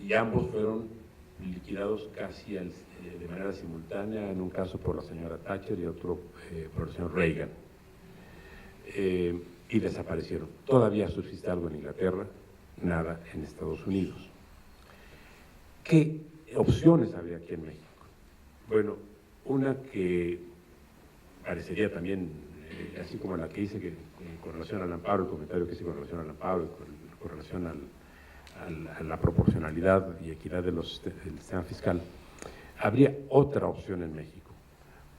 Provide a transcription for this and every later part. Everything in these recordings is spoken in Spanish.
y ambos fueron liquidados casi de manera simultánea, en un caso por la señora Thatcher y otro por el señor Reagan, y desaparecieron. Todavía subsiste algo en Inglaterra, nada en Estados Unidos. ¿Qué opciones había aquí en México? Bueno, una que parecería también, así como la que hice con relación al amparo, el comentario que hice con relación al amparo, con relación a la proporcionalidad y equidad del sistema fiscal, habría otra opción en México,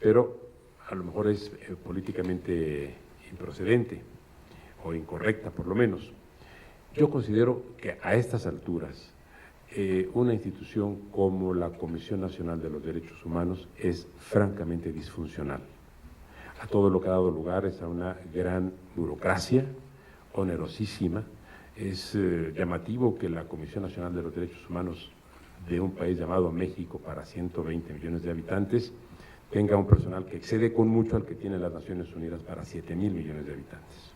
pero a lo mejor es políticamente improcedente o incorrecta por lo menos. Yo considero que a estas alturas una institución como la Comisión Nacional de los Derechos Humanos es francamente disfuncional. A todo lo que ha dado lugar es a una gran burocracia, onerosísima. Es llamativo que la Comisión Nacional de los Derechos Humanos de un país llamado México, para 120 millones de habitantes, tenga un personal que excede con mucho al que tiene las Naciones Unidas para 7.000 millones de habitantes.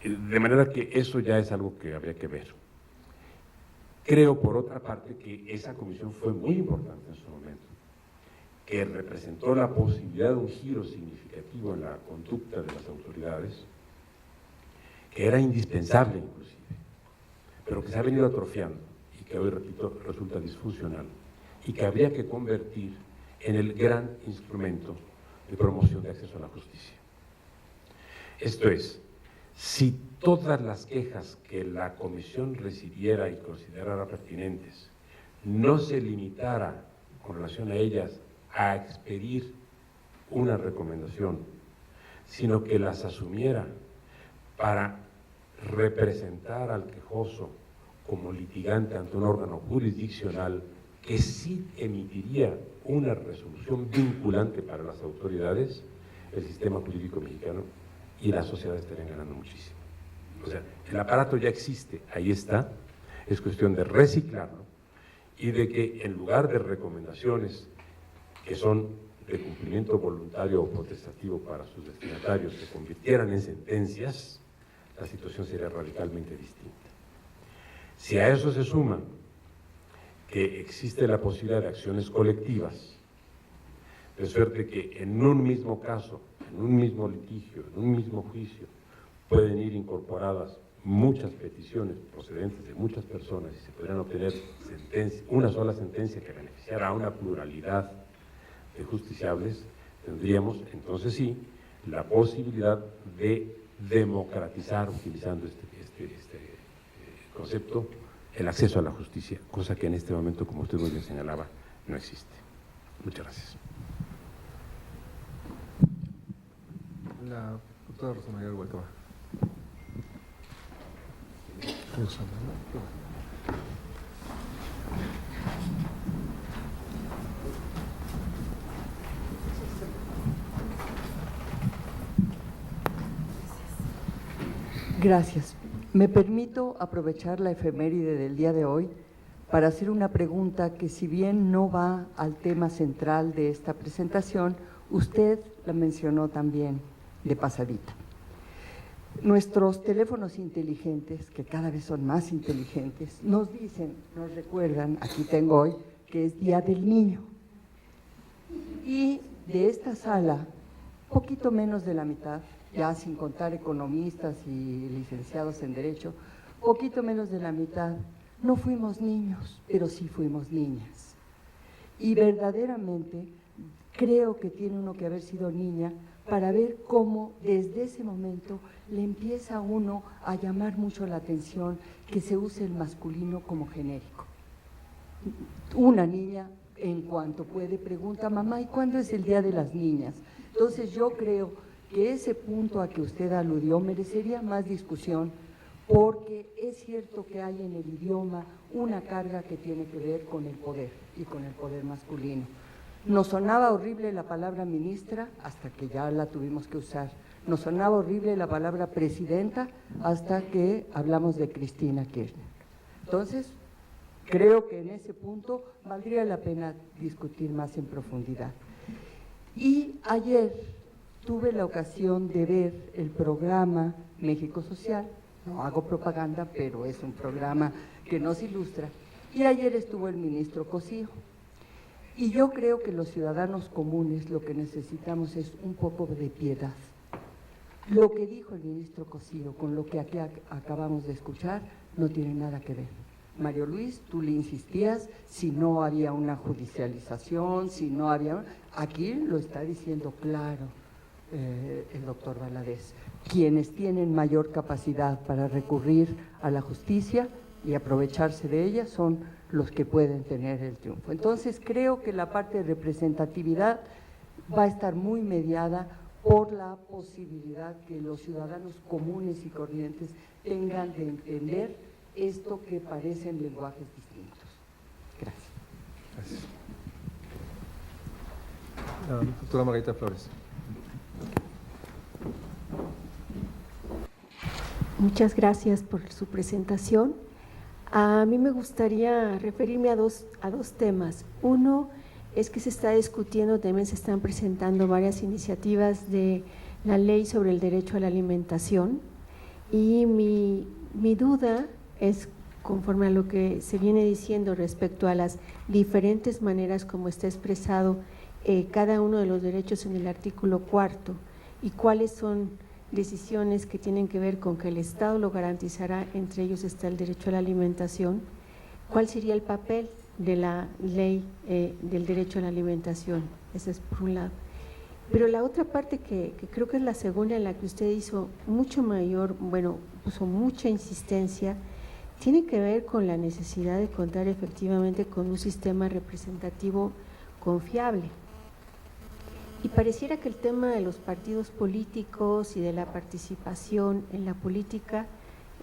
De manera que eso ya es algo que habría que ver. Creo, por otra parte, que esa comisión fue muy importante en su momento, que representó la posibilidad de un giro significativo en la conducta de las autoridades, que era indispensable inclusive, pero que se ha venido atrofiando y que hoy, repito, resulta disfuncional y que habría que convertir en el gran instrumento de promoción de acceso a la justicia. Esto es, si todas las quejas que la comisión recibiera y considerara pertinentes no se limitara con relación a ellas a expedir una recomendación, sino que las asumiera para representar al quejoso como litigante ante un órgano jurisdiccional que sí emitiría una resolución vinculante para las autoridades, el sistema jurídico mexicano y la sociedad estarían ganando muchísimo. O sea, el aparato ya existe, ahí está, es cuestión de reciclarlo y de que en lugar de recomendaciones que son de cumplimiento voluntario o potestativo para sus destinatarios se convirtieran en sentencias, la situación sería radicalmente distinta. Si a eso se suma que existe la posibilidad de acciones colectivas, de suerte que en un mismo caso, en un mismo litigio, en un mismo juicio, pueden ir incorporadas muchas peticiones procedentes de muchas personas y se podrían obtener una sola sentencia que beneficiara a una pluralidad de justiciables, tendríamos entonces sí la posibilidad de democratizar, utilizando este concepto, el acceso a la justicia, cosa que en este momento, como usted muy bien señalaba, no existe. Muchas gracias. La doctora Rosa María Huelcaba. Gracias. Me permito aprovechar la efeméride del día de hoy para hacer una pregunta que, si bien no va al tema central de esta presentación, usted la mencionó también de pasadita. Nuestros teléfonos inteligentes, que cada vez son más inteligentes, nos dicen, nos recuerdan, aquí tengo hoy, que es Día del Niño. Y de esta sala, poquito menos de la mitad, ya sin contar economistas y licenciados en Derecho, poquito menos de la mitad, no fuimos niños, pero sí fuimos niñas. Y verdaderamente creo que tiene uno que haber sido niña para ver cómo desde ese momento le empieza a uno a llamar mucho la atención que se use el masculino como genérico. Una niña, en cuanto puede, pregunta, mamá, ¿y cuándo es el Día de las Niñas? Entonces yo creo que ese punto a que usted aludió merecería más discusión, porque es cierto que hay en el idioma una carga que tiene que ver con el poder y con el poder masculino. Nos sonaba horrible la palabra ministra hasta que ya la tuvimos que usar. Nos sonaba horrible la palabra presidenta hasta que hablamos de Cristina Kirchner. Entonces, creo que en ese punto valdría la pena discutir más en profundidad. Y ayer tuve la ocasión de ver el programa México Social No hago propaganda, pero es un programa que nos ilustra. Y ayer estuvo el ministro Cosío. Y yo creo que los ciudadanos comunes lo que necesitamos es un poco de piedad. Lo que dijo el ministro Cosío con lo que aquí acabamos de escuchar no tiene nada que ver. Mario Luis, tú le insistías si no había una judicialización, si no había... Aquí lo está diciendo claro el doctor Valadez. Quienes tienen mayor capacidad para recurrir a la justicia y aprovecharse de ella son los que pueden tener el triunfo. Entonces creo que la parte de representatividad va a estar muy mediada por la posibilidad que los ciudadanos comunes y corrientes tengan de entender esto que parecen lenguajes distintos. Gracias. Gracias. La doctora Margarita Flores. Muchas gracias por su presentación. A mí me gustaría referirme a dos temas. Uno es que se está discutiendo, también se están presentando varias iniciativas de la ley sobre el derecho a la alimentación, y mi duda es, conforme a lo que se viene diciendo respecto a las diferentes maneras como está expresado cada uno de los derechos en el artículo 4, y cuáles son decisiones que tienen que ver con que el Estado lo garantizará, entre ellos está el derecho a la alimentación. ¿Cuál sería el papel de la ley del derecho a la alimentación? Ese es por un lado. Pero la otra parte que creo que es la segunda, en la que usted hizo puso mucha insistencia, tiene que ver con la necesidad de contar efectivamente con un sistema representativo confiable. Y pareciera que el tema de los partidos políticos y de la participación en la política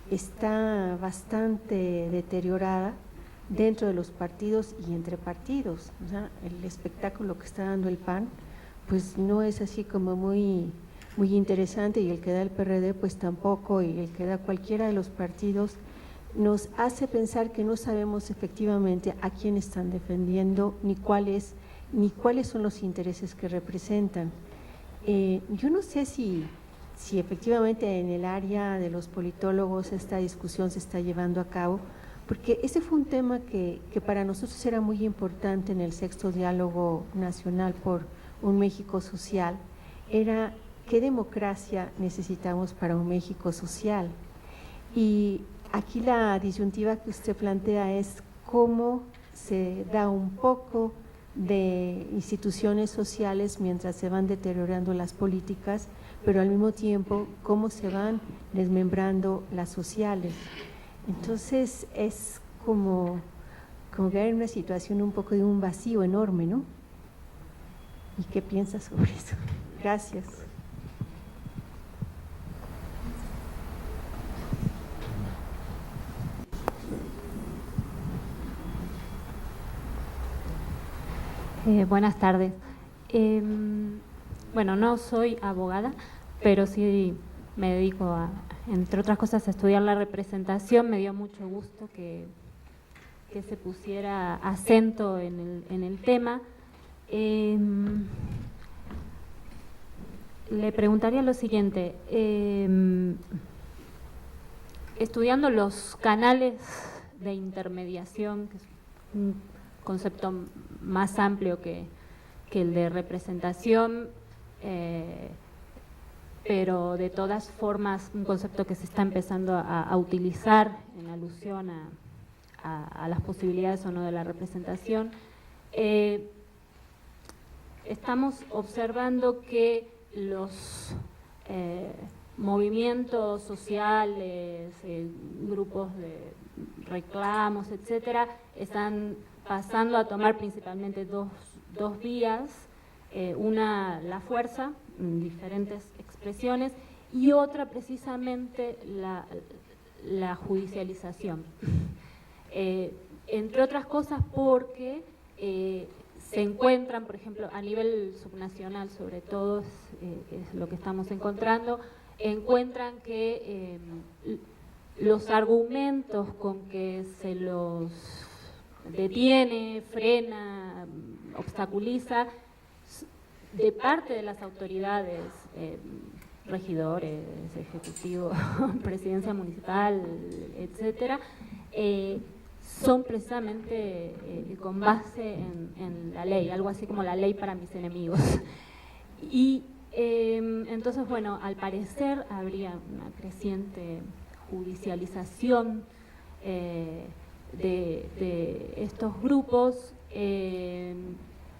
está bastante deteriorada dentro de los partidos y entre partidos. O sea, el espectáculo que está dando el PAN, pues no es así como muy interesante, y el que da el PRD pues tampoco, y el que da cualquiera de los partidos nos hace pensar que no sabemos efectivamente a quién están defendiendo ni cuáles son los intereses que representan. Yo no sé si efectivamente en el área de los politólogos esta discusión se está llevando a cabo, porque ese fue un tema que para nosotros era muy importante en el sexto diálogo nacional por un México social, era qué democracia necesitamos para un México social. Y aquí la disyuntiva que usted plantea es cómo se da un poco de instituciones sociales mientras se van deteriorando las políticas, pero al mismo tiempo cómo se van desmembrando las sociales. Entonces es como ver en una situación un poco de un vacío enorme, ¿no? ¿Y qué piensas sobre eso? Gracias. Buenas tardes. Bueno, no soy abogada, pero sí me dedico a, entre otras cosas, a estudiar la representación. Me dio mucho gusto que se pusiera acento en el tema. Le preguntaría lo siguiente, estudiando los canales de intermediación, que es un concepto más amplio que el de representación, pero de todas formas un concepto que se está empezando a utilizar en alusión a las posibilidades o no de la representación. Estamos observando que los movimientos sociales, grupos de reclamos, etcétera, están pasando a tomar principalmente dos vías, una la fuerza, en diferentes expresiones, y otra precisamente la judicialización. Entre otras cosas porque se encuentran, por ejemplo, a nivel subnacional sobre todo, es lo que estamos encontrando, encuentran que los argumentos con que se los detiene, frena, obstaculiza, de parte de las autoridades regidores, ejecutivo, presidencia municipal, etcétera, son precisamente con base en la ley, algo así como la ley para mis enemigos. Y entonces, bueno, al parecer habría una creciente judicialización de estos grupos.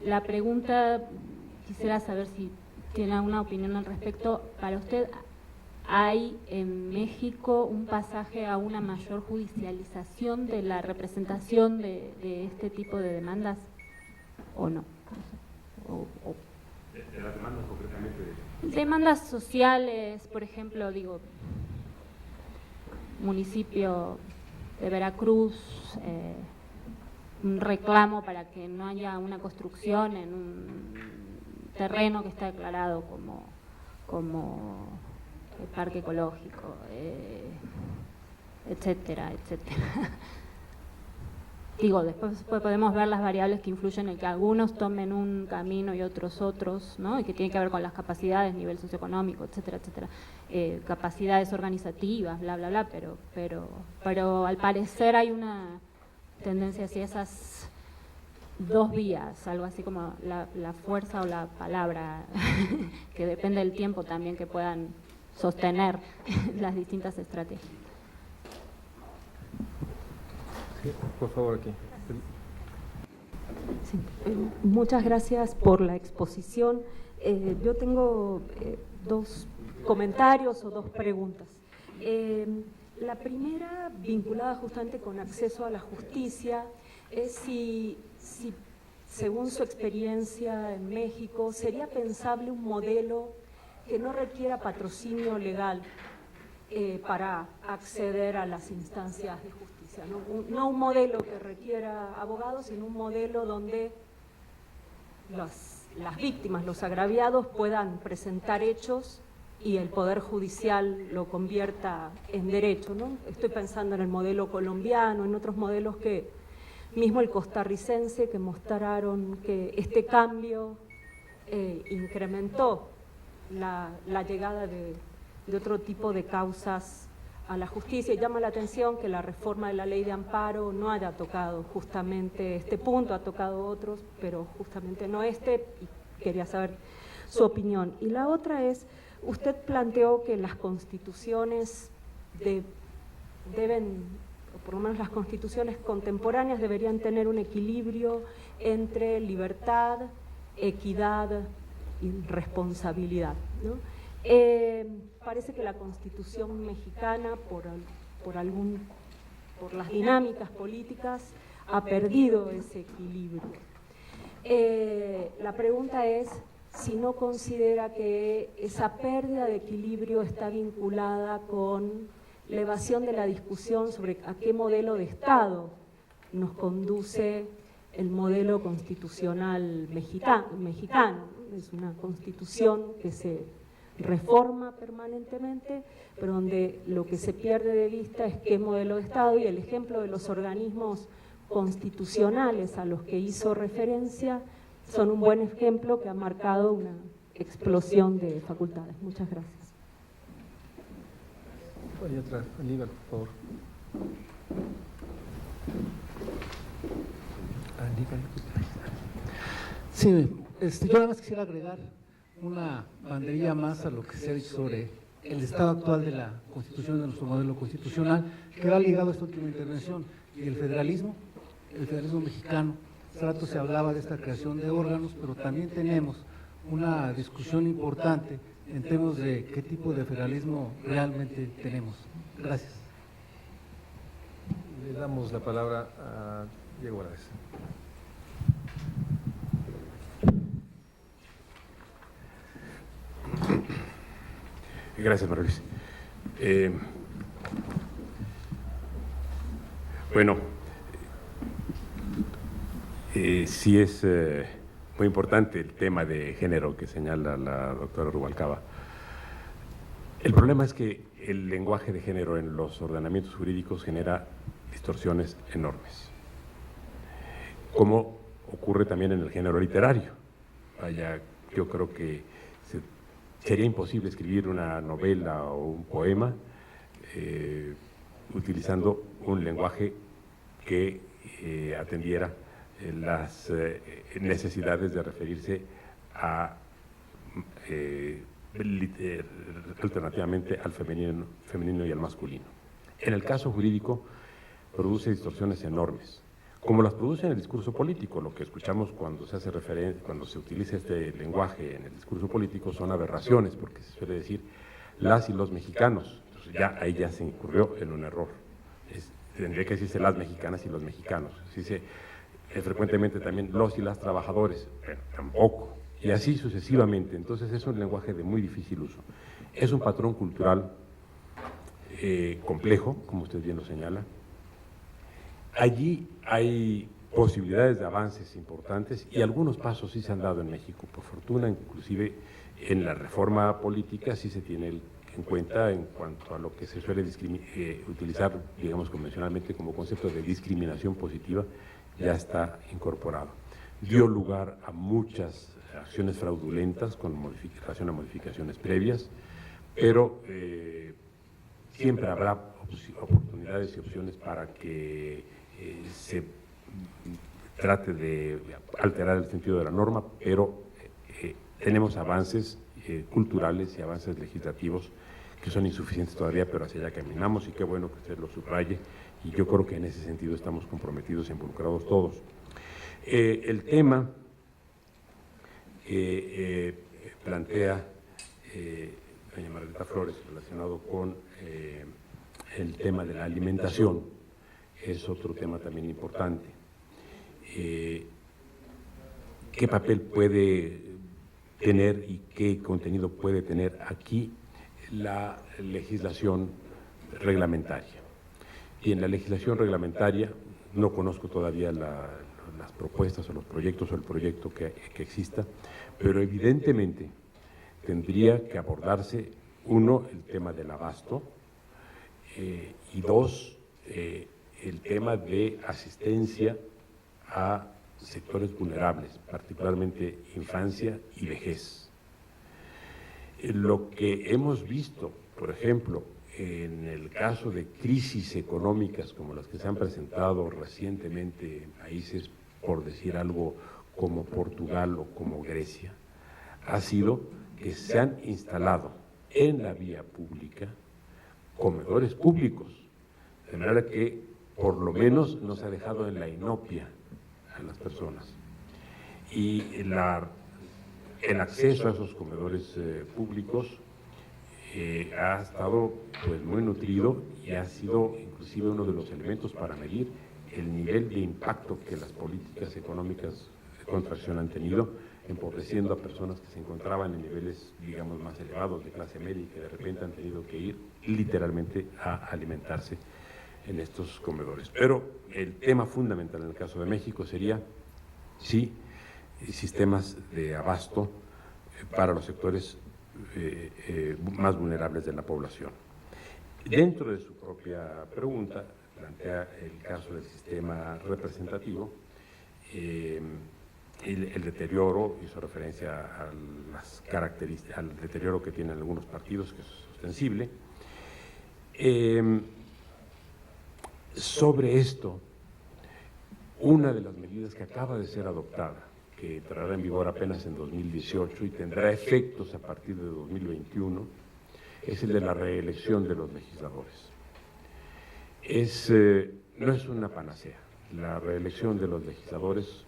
La pregunta, quisiera saber si tiene alguna opinión al respecto. Para usted, ¿hay en México un pasaje a una mayor judicialización de la representación de este tipo de demandas o no? ¿De las demandas concretamente? Demandas sociales, por ejemplo, digo, municipio de Veracruz, un reclamo para que no haya una construcción en un terreno que está declarado como parque ecológico, etcétera, etcétera. Digo, después podemos ver las variables que influyen en que algunos tomen un camino y otros otros, ¿no? Y que tiene que ver con las capacidades, nivel socioeconómico, etcétera, etcétera, capacidades organizativas, bla, bla, bla, pero al parecer hay una tendencia hacia esas dos vías, algo así como la fuerza o la palabra, que depende del tiempo también que puedan sostener las distintas estrategias. Sí, por favor, aquí. Sí, muchas gracias por la exposición. Yo tengo dos comentarios o dos preguntas. La primera, vinculada justamente con acceso a la justicia, es si según su experiencia en México, sería pensable un modelo que no requiera patrocinio legal para acceder a las instancias de justicia. No un modelo que requiera abogados, sino un modelo donde las víctimas, los agraviados, puedan presentar hechos y el Poder Judicial lo convierta en derecho, ¿no? Estoy pensando en el modelo colombiano, en otros modelos que, mismo el costarricense, que mostraron que este cambio incrementó la llegada de otro tipo de causas a la justicia. Y llama la atención que la reforma de la ley de amparo no haya tocado justamente este punto, ha tocado otros, pero justamente no este, y quería saber su opinión. Y la otra es, usted planteó que las constituciones deben, o por lo menos las constituciones contemporáneas, deberían tener un equilibrio entre libertad, equidad y responsabilidad, ¿no? Parece que la Constitución mexicana, por las dinámicas políticas, ha perdido ese equilibrio. La pregunta es si no considera que esa pérdida de equilibrio está vinculada con la evasión de la discusión sobre a qué modelo de Estado nos conduce el modelo constitucional mexicano. Es una constitución que se reforma permanentemente, pero donde lo que se pierde de vista es qué modelo de Estado, y el ejemplo de los organismos constitucionales a los que hizo referencia son un buen ejemplo que ha marcado una explosión de facultades. Muchas gracias. Hay otra, Aníbal, por favor. Sí, yo nada más quisiera agregar una banderilla más a lo que se ha dicho sobre el estado actual de la Constitución, de nuestro modelo constitucional, que va ligado a esta última intervención, y el federalismo mexicano. Hace rato se hablaba de esta creación de órganos, pero también tenemos una discusión importante en términos de qué tipo de federalismo realmente tenemos. Gracias. Le damos la palabra a Diego Valadez. Gracias, María Luis. Bueno, sí es muy importante el tema de género que señala la doctora Rubalcaba. El problema es que el lenguaje de género en los ordenamientos jurídicos genera distorsiones enormes, como ocurre también en el género literario. Vaya, yo creo que sería imposible escribir una novela o un poema utilizando un lenguaje que atendiera las necesidades de referirse a alternativamente al femenino y al masculino. En el caso jurídico produce distorsiones enormes, como las produce en el discurso político. Lo que escuchamos cuando se hace referencia, cuando se utiliza este lenguaje en el discurso político son aberraciones, porque se suele decir las y los mexicanos. Entonces ahí ya se incurrió en un error. Tendría que decirse las mexicanas y los mexicanos. Se dice frecuentemente también los y las trabajadores, pero tampoco. Y así sucesivamente. Entonces es un lenguaje de muy difícil uso. Es un patrón cultural complejo, como usted bien lo señala. Allí hay posibilidades de avances importantes y algunos pasos sí se han dado en México. Por fortuna, inclusive en la reforma política sí se tiene en cuenta en cuanto a lo que se suele utilizar, digamos, convencionalmente como concepto de discriminación positiva, ya está incorporado. Dio lugar a muchas acciones fraudulentas con relación a modificaciones previas, pero siempre habrá oportunidades y opciones para que se trate de alterar el sentido de la norma, pero tenemos avances culturales y avances legislativos que son insuficientes todavía, pero hacia allá caminamos y qué bueno que usted lo subraye, y yo creo que en ese sentido estamos comprometidos e involucrados todos. El tema que plantea doña Margarita Flores relacionado con el tema de la alimentación es otro tema también importante. ¿Qué papel puede tener y qué contenido puede tener aquí la legislación reglamentaria? Y en la legislación reglamentaria no conozco todavía las propuestas o los proyectos o el proyecto que exista, pero evidentemente tendría que abordarse, uno, el tema del abasto, y dos, el tema de asistencia a sectores vulnerables, particularmente infancia y vejez. Lo que hemos visto, por ejemplo, en el caso de crisis económicas como las que se han presentado recientemente en países, por decir algo, como Portugal o como Grecia, ha sido que se han instalado en la vía pública comedores públicos, de manera que por lo menos no se ha dejado en la inopia a las personas. Y el acceso a esos comedores públicos ha estado pues muy nutrido y ha sido inclusive uno de los elementos para medir el nivel de impacto que las políticas económicas de contracción han tenido, empobreciendo a personas que se encontraban en niveles, digamos, más elevados de clase media y que de repente han tenido que ir literalmente a alimentarse en estos comedores. Pero el tema fundamental en el caso de México sería, sí, sistemas de abasto para los sectores más vulnerables de la población. Dentro de su propia pregunta, plantea el caso del sistema representativo, el deterioro, hizo referencia a las características, al deterioro que tienen algunos partidos, que es ostensible. Sobre esto, una de las medidas que acaba de ser adoptada, que entrará en vigor apenas en 2018 y tendrá efectos a partir de 2021, es el de la reelección de los legisladores. No es una panacea. La reelección de los legisladores